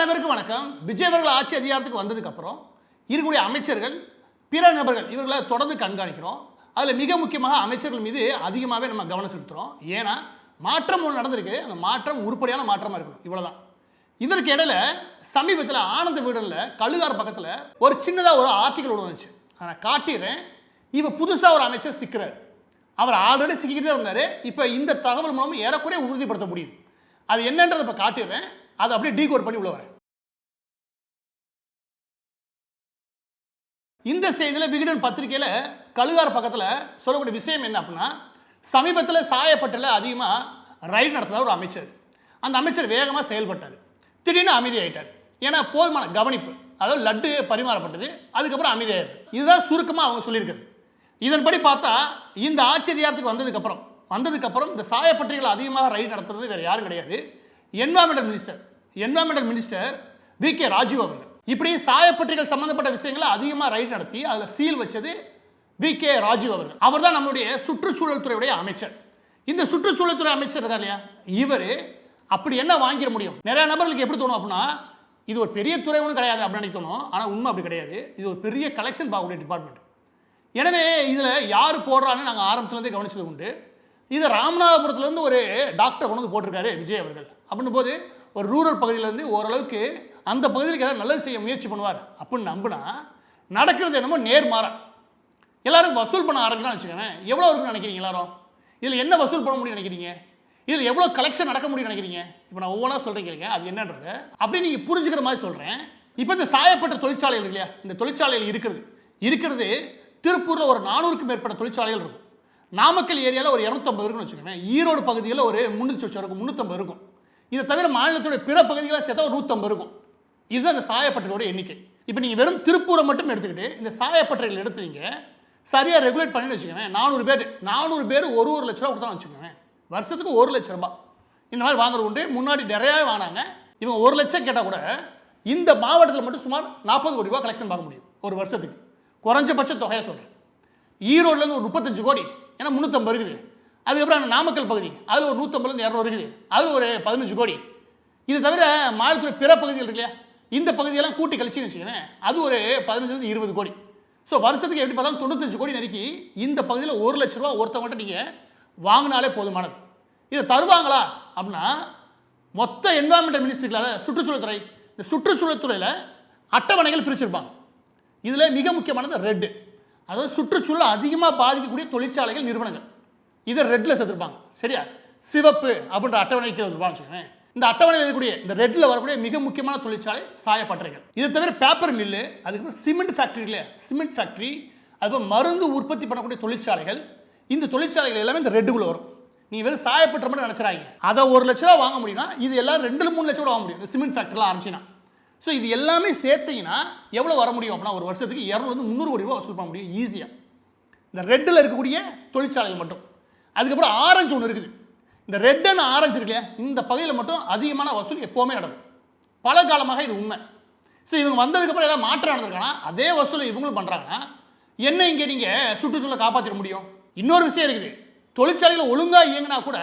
அனைவருக்கும் வணக்கம். விஜய் அவர்கள் ஆட்சி அதிகாரத்துக்கு வந்ததுக்கு அப்புறம் இருக்கக்கூடிய அமைச்சர்கள், பிற நபர்கள் இவர்களை தொடர்ந்து கண்காணிக்கிறோம். அதில் மிக முக்கியமாக அமைச்சர்கள் மீது அதிகமாகவே நம்ம கவனம் செலுத்துகிறோம். ஏன்னா மாற்றம் ஒன்று நடந்திருக்கு, அந்த மாற்றம் உருப்படியான மாற்றமாக இருக்கணும், இவ்வளோதான். இதற்கு இடையில சமீபத்தில் ஆனந்த வீடனில் கழுகார் பக்கத்தில் ஒரு சின்னதாக ஒரு ஆர்டிக்கல் ஒன்று வந்துச்சு. நான் காட்டிடுறேன். இப்போ புதுசாக ஒரு அமைச்சர் சிக்கிறார். அவர் ஆல்ரெடி சிக்கிக்கிட்டே இருந்தார். இப்போ இந்த தகவல் மூலம் ஏறக்குறைய உறுதிப்படுத்த முடியுது. அது என்னன்றதை இப்போ காட்டிடுறேன். அதை அப்படியே டீகோட் பண்ணி உள்ள வரேன். இந்த செய்தியில் விகடன் பத்திரிகையில் கழுகார் பக்கத்தில் சொல்லக்கூடிய விஷயம் என்ன அப்படின்னா, சமீபத்தில் சாயப்பட்டில் அதிகமாக ரைடு நடத்தின ஒரு அமைச்சர். அந்த அமைச்சர் வேகமாக செயல்பட்டார். திடீர்னு அமைதியாயிட்டார். ஏன்னா போதுமான கவனிப்பு, அதாவது லட்டு பரிமாறப்பட்டது, அதுக்கப்புறம் அமைதியாயிரு. இதுதான் சுருக்கமாக அவங்க சொல்லியிருக்கிறது. இதன்படி பார்த்தா இந்த ஆட்சி அதிகாரத்துக்கு வந்ததுக்கப்புறம் இந்த சாயப்பட்டிகள் அதிகமாக ரைடு நடத்துறது வேறு யாரும் கிடையாது, environmental minister V K Rajiv அவர்கள். இப்படி சாயப்பட்டிகள் சம்பந்தப்பட்ட விஷயங்களை அதிகமாக ரைட் நடத்தி அதில் சீல் வச்சது வி கே ராஜீவ் அவர்கள். அவர் தான் நம்முடைய சுற்றுச்சூழல் துறையுடைய அமைச்சர். இந்த சுற்றுச்சூழல் துறை அமைச்சர் இருக்கா இல்லையா, இவர் அப்படி என்ன வாங்கிட முடியும்? நிறைய நபர்களுக்கு எப்படி தோணும் அப்படின்னா, இது ஒரு பெரிய துறை ஒன்றும் கிடையாது அப்படின்னு தோணும். ஆனால் உண்மை அப்படி கிடையாது. இது ஒரு பெரிய கலெக்ஷன் பார்க்கக்கூடிய டிபார்ட்மெண்ட். எனவே இதில் யார் போடுறான்னு நாங்கள் ஆரம்பத்துலேருந்தே கவனிச்சது உண்டு. இது ராமநாதபுரத்துலேருந்து ஒரு டாக்டர் கொண்டு வந்து போட்டிருக்காரு விஜய் அவர்கள். அப்படின்னும் போது ஒரு ரூரல் பகுதியிலேருந்து ஓரளவுக்கு அந்த பகுதிக்கு ஏதாவது நல்லது செய்ய முயற்சி பண்ணுவார் அப்படின்னு நம்பினா நடக்கிறது என்னமோ நேர்மாறா. எல்லாரும் வசூல் பண்ண ஆரம்பிக்கலாம் வச்சுக்கோங்க. எவ்வளோ இருக்குன்னு நினைக்கிறீங்க? எல்லாரும் இதில் என்ன வசூல் பண்ண முடியும் நினைக்கிறீங்க? இதில் எவ்வளோ கலெக்ஷன் நடக்க முடியும் நினைக்கிறீங்க? இப்போ நான் ஒவ்வொன்றா சொல்கிறேன், அது என்னன்றது அப்படி நீங்கள் புரிஞ்சுக்கிற மாதிரி சொல்கிறேன். இப்போ இந்த சாயப்பட்ட தொழிற்சாலைகள் இல்லையா, இந்த தொழிற்சாலைகள் இருக்கிறது திருப்பூரில் ஒரு 400க்கும் மேற்பட்ட தொழிற்சாலைகள் இருக்கும். நாமக்கல் ஏரியாவில் ஒரு 250 இருக்குன்னு வச்சுக்கோங்க. ஈரோடு பகுதியில் ஒரு 350 இருக்கும். இதை தவிர மாநிலத்துடைய பிற பகுதிகளில் சேர்த்தா ஒரு 150 இருக்கும். இதுதான் இந்த சாயப்பட்டறையோட எண்ணிக்கை. இப்போ நீங்கள் வெறும் திருப்பூரை மட்டும் எடுத்துக்கிட்டு இந்த சாயப்பட்டறைகள் எடுத்துவீங்க, சரியாக ரெகுலேட் பண்ணி வச்சுக்கோங்க. 400 பேர் ஒரு லட்ச ரூபா கொடுத்தாலும் வச்சுக்கோங்க. வருஷத்துக்கு 1 லட்ச ரூபாய் இந்த மாதிரி வாங்குறது உண்டு. முன்னாடி நிறையாவே வாங்கினாங்க. இவங்க 1 லட்சம் கேட்டால் கூட இந்த மாவட்டத்தில் மட்டும் சுமார் 40 கோடி ரூபா கலெக்ஷன் பார்க்க முடியும் ஒரு வருஷத்துக்கு. குறைஞ்சபட்ச தொகையாக சொல்கிறேன். ஈரோடுலேருந்து ஒரு 35 கோடி, ஏன்னா 350 இருக்குது. அதுக்கப்புறம் நாமக்கல் பகுதி அதில் ஒரு 150லேருந்து 200 இருக்குது, அதில் ஒரு 15 கோடி. இது தவிர மாநிலத்துடைய பிற பகுதிகள் இருக்கு இல்லையா, இந்த பகுதியெல்லாம் கூட்டி கழிச்சுன்னு வச்சுக்கோங்க, அது ஒரு 15லேருந்து 20 கோடி. ஸோ வருஷத்துக்கு எப்படி பார்த்தாலும் 95 கோடி நெருக்கி இந்த பகுதியில் 1 லட்ச ரூபா ஒருத்தவங்கள்ட்ட நீங்கள் வாங்கினாலே போதுமானது. இதை தருவாங்களா அப்படின்னா, மொத்த என்வரான்மெண்டல் மினிஸ்ட்ரியில் சுற்றுச்சூழல் துறை, இந்த சுற்றுச்சூழல் துறையில் அட்டவணைகள் பிரிச்சிருப்பாங்க. இதில் மிக முக்கியமானது ரெட்டு, அதாவது சுற்றுச்சூழல் அதிகமாக பாதிக்கக்கூடிய தொழிற்சாலைகள், நிறுவனங்கள். இதை ரெட்டில் சேர்த்துருப்பாங்க. சரியா? சிவப்பு அப்படின்ற அட்டவணைக்கு வந்துருப்பாங்க வச்சுக்கோங்க. இந்த அட்டவணையில் இருக்கக்கூடிய இந்த ரெட்டில் வரக்கூடிய மிக முக்கியமான தொழிற்சாலை சாயப்பட்டறைகள். இதை தவிர பேப்பர் மில்லு, அதுக்கப்புறம் சிமெண்ட் ஃபேக்ட்ரி இல்லையா, சிமெண்ட் ஃபேக்ட்ரி, அதுக்கப்புறம் மருந்து உற்பத்தி பண்ணக்கூடிய தொழிற்சாலைகள். இந்த தொழிற்சாலைகள் எல்லாமே இந்த ரெட்டுக்குள்ளே வரும். நீங்கள் வெறும் சாயப்பட்டறை மட்டும் நினச்சிடாங்க. அதை 1 லட்ச ரூபா வாங்க முடியும்னா இது எல்லாம் 2-3 லட்சம் ரூபா வாங்க முடியும், இந்த சிமெண்ட் ஃபேக்ட்ரிலாம் ஆரம்பிச்சின்னா. ஸோ இது எல்லாமே சேர்த்தீங்கன்னா எவ்வளோ வர முடியும் அப்படின்னா, ஒரு வருஷத்துக்கு 200-300 கோடி ரூபா வசூல் பண்ண முடியும் ஈஸியாக, இந்த ரெட்டில் இருக்கக்கூடிய தொழிற்சாலைகள் மட்டும். அதுக்கப்புறம் ஆரஞ்சு ஒன்று இருக்குது. இந்த ரெட் அண்ட் ஆரஞ்சு இருக்கு இல்லையா, இந்த பகுதியில் மட்டும் அதிகமான வசூல் எப்போவுமே நடக்கும். பல காலமாக இது உண்மை. ஸோ இவங்க வந்ததுக்கப்புறம் ஏதாவது மாற்றம் நடந்திருக்காங்கன்னா அதே வசூலை இவங்களும் பண்ணுறாங்கன்னா என்ன இங்கே நீங்கள் சுற்றுச்சூழலை காப்பாற்றிட முடியும்? இன்னொரு விஷயம் இருக்குது, தொழிற்சாலைகள் ஒழுங்காக இயங்கினா கூட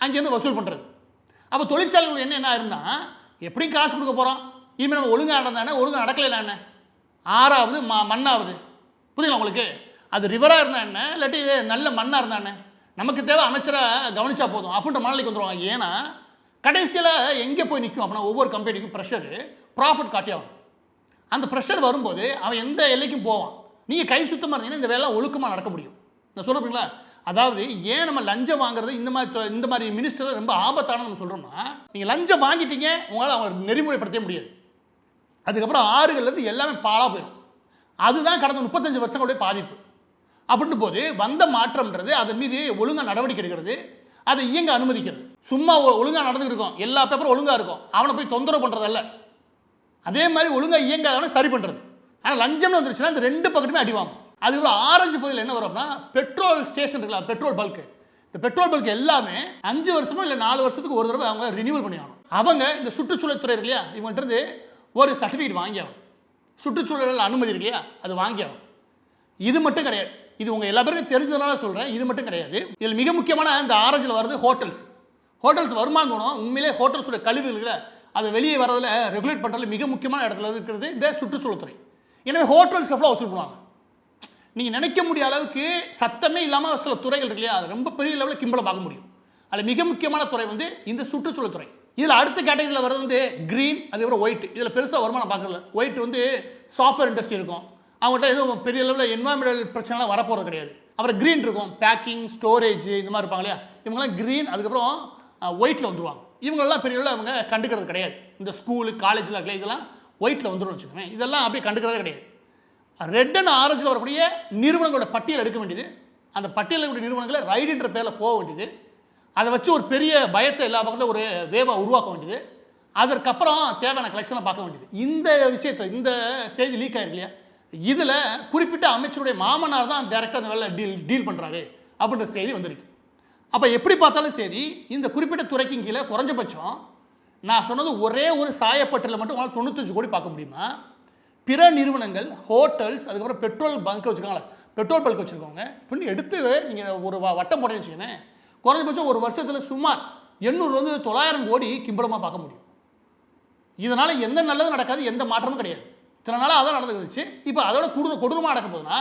அங்கேருந்து வசூல் பண்ணுறது. அப்போ தொழிற்சாலைகள் என்ன ஆயிரும்னா, எப்படியும் காசு கொடுக்க போகிறோம், இனிமேல் நம்ம ஒழுங்காக நடந்தானே, ஒழுங்காக நடக்கலைன்னா என்ன, ஆறாவது மண்ணாவது. புரியுங்களா உங்களுக்கு? அது ரிவராக இருந்தால் என்ன, இல்லாட்டி நல்ல மண்ணாக இருந்தால் என்ன, நமக்கு தேவை அமைச்சரை கவனிச்சா போதும் அப்படின்ற மனநிலைக்கு வந்துடுவாங்க. ஏன்னா கடைசியில் எங்கே போய் நிற்கும் அப்படின்னா, ஒவ்வொரு கம்பெனிக்கும் ப்ரெஷரு, ப்ராஃபிட் காட்டி ஆகும். அந்த ப்ரெஷர் வரும்போது அவன் எந்த எல்லைக்கும் போவான். நீங்கள் கை சுத்தமாக இருந்தீங்கன்னா இந்த வேலை ஒழுக்கமாக நடக்க முடியும். நான் சொல்கிறீங்களா? அதாவது ஏன் நம்ம லஞ்சம் வாங்குறது இந்த மாதிரி மினிஸ்டர் ரொம்ப ஆபத்தான நம்ம சொல்கிறோம்னா, நீங்கள் லஞ்சம் வாங்கிட்டீங்க, உங்களால் அவங்க நெறிமுறைப்படுத்த முடியாது. அதுக்கப்புறம் ஆறுகள்லேருந்து எல்லாமே பாழாக போயிடும். அதுதான் கடந்த 35 வருஷங்களுடைய பாதிப்பு. அப்படின்னு போது வந்த மாற்றம்ன்றது அதன் மீது ஒழுங்காக நடவடிக்கை எடுக்கிறது, அதை இயங்க அனுமதிக்கிறது. சும்மா ஒழுங்காக நடந்துகிட்டு இருக்கும், எல்லா பேப்பரும் ஒழுங்காக இருக்கும், அவனை போய் தொந்தரவு பண்ணுறதல்ல. அதே மாதிரி ஒழுங்காக இயங்காதவனை சரி பண்ணுறது. ஆனால் லஞ்சம்னு வந்துருச்சுன்னா இந்த 2 பக்கத்துமே அடிவாங்க. அதுக்கப்புறம் ஆரஞ்சு பகுதியில் என்ன வரும் அப்படின்னா, பெட்ரோல் ஸ்டேஷன் இருக்கலாம், பெட்ரோல் பல்க்கு. இந்த பெட்ரோல் பல்க் எல்லாமே 5 வருஷமோ இல்லை 4 வருஷத்துக்கு ஒரு தடவை அவங்க ரினியூவல் பண்ணி ஆகணும். அவங்க இந்த சுற்றுச்சூழல் துறை இருக்கு இல்லையா, இவங்ககிட்ட ஒரு சர்டிஃபிகேட் வாங்கி ஆகணும். சுற்றுச்சூழல் அனுமதி இருக்கு இல்லையா, அது வாங்கி ஆகணும். இது மட்டும் கிடையாது, இது உங்கள் எல்லா பேருக்கும் தெரிஞ்சதுனால சொல்கிறேன், இது மட்டும் கிடையாது. இதில் மிக முக்கியமான இந்த ஆரஞ்சில் வருது ஹோட்டல்ஸ் வருமானம். உண்மையிலே ஹோட்டல்ஸோட கழிவுகளை அதை வெளியே வரதில் ரெகுலேட் பண்ணுறதுல மிக முக்கியமான இடத்துல இருக்கிறது இந்த சுற்றுச்சூழல்துறை. எனவே ஹோட்டல் ஸ்டாஃப்லாம் வசூல் பண்ணுவாங்க. நீங்கள் நினைக்க முடியாத அளவுக்கு சத்தமே இல்லாமல் சில துறைகள் இருக்கு இல்லையா, அது ரொம்ப பெரிய லெவலில் கிம்பளை பார்க்க முடியும். அதில் மிக முக்கியமான துறை வந்து இந்த சுற்றுச்சூழல் துறை. இதில் அடுத்த கேட்டகரியில் வர்றது வந்து க்ரீன், அதுக்கப்புறம் ஒயிட். இதில் பெருசாக வருமானம் பார்க்கறதில்ல. ஒயிட் வந்து சாஃப்ட்வேர் இண்டஸ்ட்ரி இருக்கும், அவங்கள்ட்ட எதுவும் பெரிய லெவலில் என்வாயன்மெண்டல் பிரச்சனைலாம் வரப்போகிறது கிடையாது. அப்புறம் க்ரீன் இருக்கும், பேக்கிங், ஸ்டோரேஜ், இந்த மாதிரி இருப்பாங்க இல்லையா, இவங்கெல்லாம் க்ரீன். அதுக்கப்புறம் ஒயிட்டில் வந்துடுவாங்க. இவங்களெல்லாம் பெரிய லெவலில் அவங்க கண்டுக்கிறது கிடையாது. இந்த ஸ்கூலு காலேஜில் இருக்கல இதெல்லாம் ஒயிட்டில் வந்துடும் வச்சுக்கோங்க. இதெல்லாம் அப்படியே கண்டுக்கிறதே கிடையாது. ரெட் அண்ட் ஆரஞ்சில் வரக்கூடிய நிறுவனங்களோட பட்டியல் எடுக்க வேண்டியது, அந்த பட்டியலில் இருக்கக்கூடிய நிறுவனங்களை ரைடுன்ற பேரில் போக வேண்டியது, அதை வச்சு ஒரு பெரிய பயத்தை எல்லா பக்கத்தில் ஒரு வேவாக உருவாக்க வேண்டியது, அதற்கப்புறம் தேவையான கலெக்ஷனை பார்க்க வேண்டியது. இந்த விஷயத்தை, இந்த செய்தி லீக் ஆயிருக்கு இல்லையா, இதில் குறிப்பிட்ட அமைச்சருடைய மாமனார் தான் டைரெக்டாக அந்த வேலை டீல் பண்ணுறாரு அப்படின்ற செய்தி வந்திருக்கு. அப்போ எப்படி பார்த்தாலும் சரி, இந்த குறிப்பிட்ட துறைக்கும் கீழே குறைஞ்சபட்சம் நான் சொன்னது ஒரே ஒரு சாயப்பட்டில் மட்டும் உங்களால் 95 கோடி பார்க்க முடியுமா? பிற நிறுவனங்கள், ஹோட்டல்ஸ், அதுக்கப்புறம் பெட்ரோல் பங்க் வச்சுருக்காங்களா, பெட்ரோல் பங்க் வச்சுருக்கவங்க இப்படி எடுத்து நீங்கள் ஒரு வட்டம் போட வச்சுக்கோங்க, குறைஞ்சபட்சம் ஒரு வருஷத்தில் சுமார் 800 900 கோடி கிம்பளமாக பார்க்க முடியும். இதனால் எந்த நல்லதும் நடக்காது, எந்த மாற்றமும் கிடையாது. இத்தனை நாளாக அதான் நடந்துருச்சு. இப்போ அதோட கொடூரமாக நடக்க போகுதுன்னா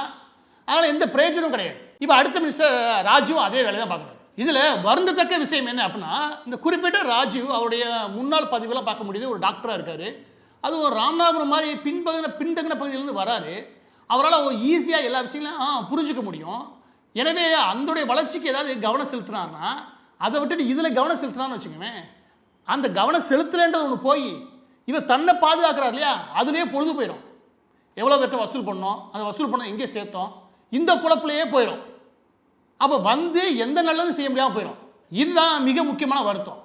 அதனால் எந்த பிரயோஜனமும் கிடையாது. இப்போ அடுத்த மினிஸ்டர் ராஜீவ் அதே வேலையை தான் பார்க்குறாரு. இதில் வருந்தத்தக்க விஷயம் என்ன அப்படின்னா, இந்த குறிப்பிட்ட ராஜீவ் அவருடைய முன்னாள் பதிவெல்லாம் பார்க்க முடியுது, ஒரு டாக்டராக இருக்கார். அதுவும் ராமநாதபுரம் மாதிரி பின்தங்கின பகுதியிலேருந்து வராரு. அவரால் ஈஸியாக எல்லா விஷயங்களையும் புரிஞ்சிக்க முடியும். எனவே அதனுடைய வளர்ச்சிக்கு ஏதாவது கவனம் செலுத்தினார்னா, அதை விட்டுட்டு இதில் கவனம் செலுத்தினான்னு வச்சுக்கோங்க, அந்த கவனம் செலுத்தலைன்றது ஒன்று போய் இவர் தன்னை பாதுகாக்கிறார் இல்லையா, அதுலேயே பொழுது போயிடும். எவ்வளோ பேர்ட்ட வசூல் பண்ணோம், அதை வசூல் பண்ண எங்கே சேர்த்தோம், இந்த குழப்பிலேயே போயிடும். அப்போ வந்து எந்த நல்லதும் செய்ய முடியாமல் போயிடும். இதுதான் மிக முக்கியமான வருத்தம்.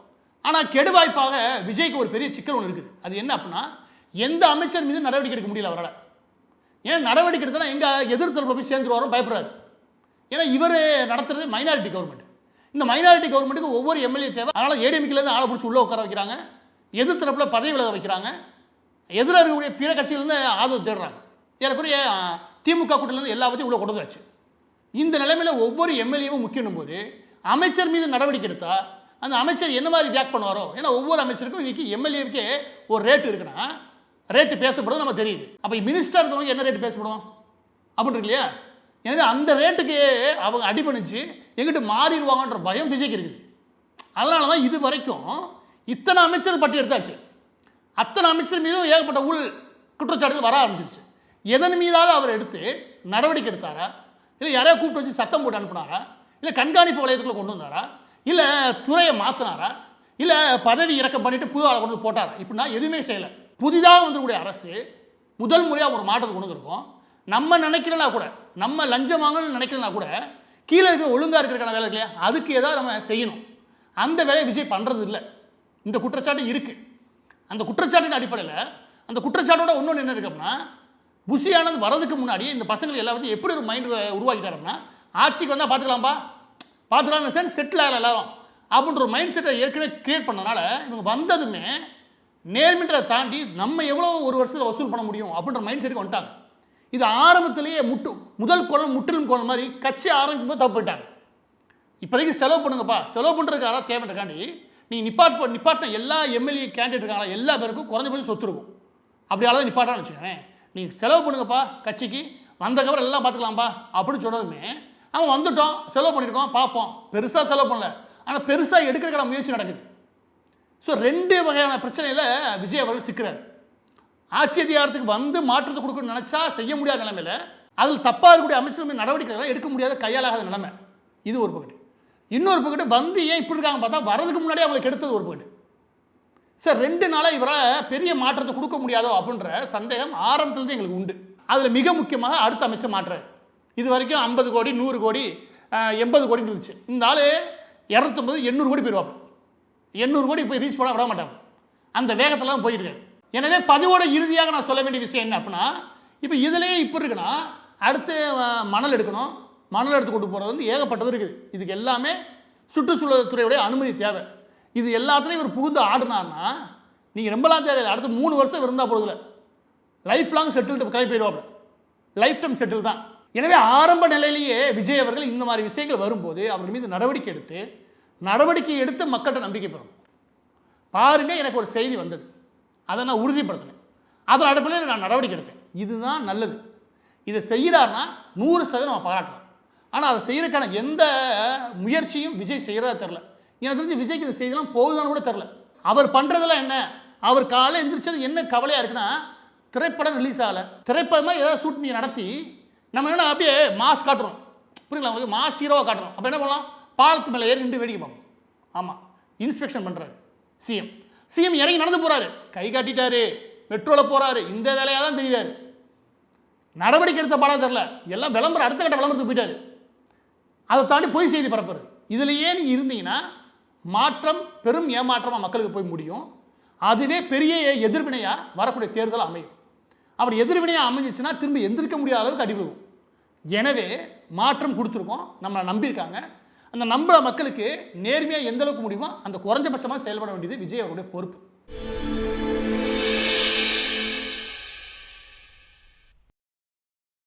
ஆனால் கெடுவாய்ப்பாக விஜய்க்கு ஒரு பெரிய சிக்கல் ஒன்று இருக்குது. அது என்ன அப்படின்னா, எந்த அமைச்சர் மீது நடவடிக்கை எடுக்க முடியல அவரால். ஏன்னா நடவடிக்கை எடுத்தனா எங்கள் எதிர்த்தரப்பில் போய் சேர்ந்துருவாரும் பயப்படுறாரு. ஏன்னா இவர் நடத்துறது மைனாரிட்டி கவர்மெண்ட். இந்த மைனாரிட்டி கவர்மெண்ட்டுக்கு ஒவ்வொரு எம்எல்ஏ தேவை. அதனால் ஏடிஎம்கேலேருந்து ஆளை பிடிச்சி உள்ளே உட்கார வைக்கிறாங்க, எதிர்த்தரப்பில் பதவி விலக வைக்கிறாங்க, எதிராக இருக்கக்கூடிய பிற கட்சியிலேருந்து ஆதரவு தேடுறாங்க. ஏறக்குறைய திமுக கூட்டிலேருந்து எல்லா பற்றியும் உள்ளே கொண்டு வச்சு. இந்த நிலைமையில் ஒவ்வொரு எம்எல்ஏவும் முக்கியம் போது அமைச்சர் மீது நடவடிக்கை எடுத்தால் அந்த அமைச்சர் என்ன மாதிரி ரியாக்ட் பண்ணுவாரோ. ஏன்னா ஒவ்வொரு அமைச்சருக்கும் இன்றைக்கி எம்எல்ஏவுக்கே ஒரு ரேட்டு இருக்குன்னா ரேட்டு பேசப்படுறது நம்ம தெரியுது. அப்போ மினிஸ்டர் இருக்கவங்க என்ன ரேட்டு பேசப்படும் அப்படின்னு இருக்கு இல்லையா. எனவே அந்த ரேட்டுக்கு அவங்க அடிபணிச்சு எங்கிட்ட மாறிடுவாங்கன்ற பயம் விஜய்க்கு இருக்குது. அதனால தான் இது வரைக்கும் இத்தனை அமைச்சர் பட்டி எடுத்தாச்சு. அத்தனை அமைச்சர் மீதும் ஏகப்பட்ட குற்றச்சாட்டுகள் வர ஆரம்பிச்சிருச்சு. எதன் மீதாவது அவர் எடுத்து நடவடிக்கை எடுத்தாரா, இல்லை யாரையா கூப்பிட்டு வச்சு சத்தம் போட்டு அனுப்புனாரா, இல்லை கண்காணிப்பு வளையத்துக்குள்ள கொண்டு வந்தாரா, இல்லை துறையை மாற்றினாரா, இல்லை பதவி இறக்கம் பண்ணிட்டு புது ஆளை கொண்டு போட்டாரா, இப்படின்னா எதுவுமே செய்யலை. புதிதாக வந்துக்கூடிய அரசு முதல் முறையாக ஒரு மாற்றத்தை கொண்டு வந்திருக்கோம். நம்ம நினைக்கிறனா கூட, நம்ம லஞ்சம் வாங்கணும்னு நினைக்கிறனா கூட கீழே இருக்க ஒழுங்காக இருக்கிறக்கான வேலை இல்லையா, அதுக்கு ஏதாவது நம்ம செய்யணும். அந்த வேலையை விஜய் பண்ணுறது இல்லை. இந்த குற்றச்சாட்டு இருக்குது. அந்த குற்றச்சாட்டின் அடிப்படையில் அந்த குற்றச்சாட்டோட இன்னொன்று என்ன இருக்கு அப்படின்னா, புஷியானது வரதுக்கு முன்னாடி இந்த பசங்களை எல்லாத்தையும் எப்படி ஒரு மைண்ட் உருவாக்கிட்டாருன்னா, ஆட்சிக்கு வந்தால் பார்த்துக்கலாம்ப்பா, பார்த்துக்கலாம் சென்ஸ் செட்டில் ஆகல எல்லாரும் அப்படின்ற ஒரு மைண்ட் செட்டை ஏற்கனவே கிரியேட் பண்ணனால இவங்க வந்ததுமே நேர்மின்றதை தாண்டி நம்ம எவ்வளோ ஒரு வருஷத்தில் வசூல் பண்ண முடியும் அப்படின்ற மைண்ட் செட்டுக்கு வந்துட்டாங்க. இது ஆரம்பத்திலேயே முதல் குளம் முற்றிலும் குளம் மாதிரி கட்சி ஆரம்பிக்கும் போது தப்பு போயிட்டாங்க. இப்போதைக்கு செலவு பண்ணுங்கப்பா, செலவு பண்ணுறதுக்காக தேவைக்காண்டி நீங்கள் நிப்பாட்டின எல்லா எம்எல்ஏ கேண்டிடேட் இருக்காங்களா எல்லா பேருக்கும் குறைஞ்சபட்சம் சொத்து இருக்கும். அப்படியால தான் நிப்பாட்டான்னு வச்சுக்கோங்க. நீங்கள் செலவு பண்ணுங்கப்பா, கட்சிக்கு வந்தக்கப்புறம் எல்லாம் பார்த்துக்கலாம்ப்பா அப்படின்னு சொன்னதுமே அவன் வந்துட்டோம், செலவு பண்ணியிருக்கோம், பார்ப்போம். பெருசாக செலவு பண்ணல, ஆனால் பெருசாக எடுக்கிறதுக்கான முயற்சி நடக்குது. ஸோ 2 வகையான பிரச்சனையில் விஜய் அவர்கள் சிக்கிறார். ஆட்சி அதிகாரத்துக்கு வந்து மாற்றத்தை கொடுக்கணும்னு நினச்சா செய்ய முடியாத நிலைமையில், அதில் தப்பாக இருக்கக்கூடிய அமைச்சர்கள் நடவடிக்கைகளை எடுக்க முடியாத கையாளாகாத நிலைமை. இது ஒரு பக்கத்து. இன்னொரு பக்கத்து வந்து ஏன் இப்படி இருக்காங்க பார்த்தா வரதுக்கு முன்னாடி அவங்களுக்கு எடுத்தது ஒரு பக்கத்து. சார் 2 நாளாக இவரால் பெரிய மாற்றத்தை கொடுக்க முடியாதோ அப்படின்ற சந்தேகம் ஆரம்பத்துலேருந்து எங்களுக்கு உண்டு. அதில் மிக முக்கியமாக அடுத்த அமைச்சர் மாற்றார். இது வரைக்கும் 50 கோடி 100 கோடி 80 கோடின்னு இருந்துச்சு. இந்த ஆள் 250 800 கோடி போயிடுவாங்க. 800 கோடி போய் ரீச் பண்ண விட மாட்டாங்க. அந்த வேகத்தெல்லாம் போயிருக்காரு. எனவே பதிவோட இறுதியாக நான் சொல்ல வேண்டிய விஷயம் என்ன அப்படின்னா, இப்போ இதுலேயே இப்போ இருக்குன்னா அடுத்து மணல் எடுக்கணும், மணல் எடுத்து கொண்டு போகிறது வந்து ஏகப்பட்டது இருக்குது. இதுக்கு எல்லாமே சுற்றுச்சூழல் துறையுடைய அனுமதி தேவை. இது எல்லாத்துலேயும் இவர் புகுந்து ஆடினார்னா நீங்கள் ரொம்பலாம் தேவையில்லை. அடுத்து 3 வருஷம் இருந்தால் போகிறதுல லைஃப் லாங் செட்டில்டு கிளம்பி போயிடுவாங்க. லைஃப் டைம் செட்டில் தான். எனவே ஆரம்ப நிலையிலேயே விஜய் அவர்கள் இந்த மாதிரி விஷயங்கள் வரும்போது அவர்கள் மீது நடவடிக்கை எடுத்து மக்கள்கிட்ட நம்பிக்கை பெறணும். பாருங்கள், எனக்கு ஒரு செய்தி வந்தது. அதை நான் உறுதிப்படுத்தினேன். அதன் அடிப்படையில் நான் நடவடிக்கை எடுத்தேன். இதுதான் நல்லது. இதை செய்கிறார்னா 100% நம்ம பாராட்டலாம். ஆனால் அதை செய்யறதுக்கான எந்த முயற்சியும் விஜய் செய்கிறதா தெரில. எனக்கு தெரிஞ்சு விஜய்க்கு இதை செய்யலாம் போகுதான்னு கூட தெரில. அவர் பண்ணுறதெல்லாம் என்ன, அவர் காலையில் எந்திரிச்சது என்ன கவலையாக இருக்குன்னா, திரைப்படம் ரிலீஸ் ஆகலை, திரைப்படமாக ஏதாவது ஷூட் பண்ணி நடத்தி நம்ம என்ன அப்படியே மாஸ் காட்டுறோம், புரியுங்களா உங்களுக்கு, மாஸ் ஹீரோவாக காட்டுறோம். அப்போ என்ன பண்ணலாம், பாலத்து மேலே ஏறி நின்று வேடிக்கை பார்ப்போம். ஆமாம், இன்ஸ்பெக்ஷன் பண்ணுறாரு சிஎம் இறங்கி நடந்து போகிறாரு, கை காட்டிட்டாரு, மெட்ரோவில் போகிறாரு, இந்த வேலையாக தான் தெரிகிறாரு. நடவடிக்கை எடுத்த பாடம் தெரில, எல்லாம் விளம்பரம் அடுத்த கட்ட விளம்பரத்துக்கு போயிட்டாரு. அதை தாண்டி பொய் செய்தி பரப்புறது. இதிலேயே நீங்கள் இருந்தீங்கன்னா மாற்றம் பெரும் ஏமாற்றமாக மக்களுக்கு போய் முடியும். அதுவே பெரிய எதிர்வினையாக வரக்கூடிய தேர்தல் அமையும். அப்படி எதிர்வினையாக அமைஞ்சிச்சுன்னா திரும்ப எந்திரிக்க முடியாத அளவுக்கு அடி விழுவும். எனவே மாற்றம் கொடுத்துருக்கோம், நம்மளை நம்பியிருக்காங்க. அந்த நம்புகிற மக்களுக்கு நேர்மையாக எந்த அளவுக்கு முடியுமோ அந்த குறைஞ்சபட்சமாக செயல்பட வேண்டியது விஜய் அவருடைய பொறுப்பு.